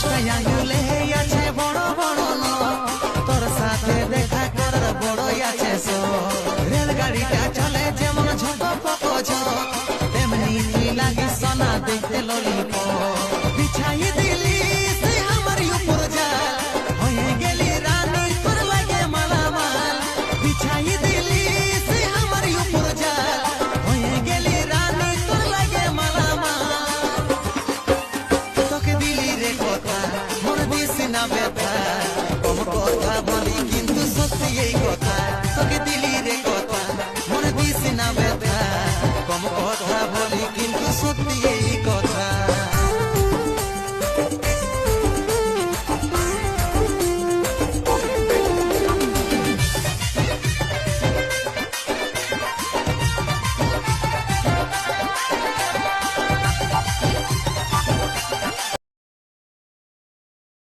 দশটা আঙুলে আছে বড় বড় নখ, তোর সাথে দেখা করার বড়ই আছে শখ। রেলগাড়িটা চলে যেমন ঝক পক ঝক, তেমনি তুই লাগিস সোনা দেখতে ললিপপ। বিছাই দিলি সে আমার উপর জাল, হয়ে গেলি রানী তোর লাগে মালামাল। বিছাই দিলি সে আমার উপর জাল, হয়ে গেলি রানী তোর লাগে মালামাল। তোকে দিলি রে কথা মন দিস না ব্যথা, কম কথা বলি কিন্তু সত্যি এই কথা। তোকে দিলি রে কথা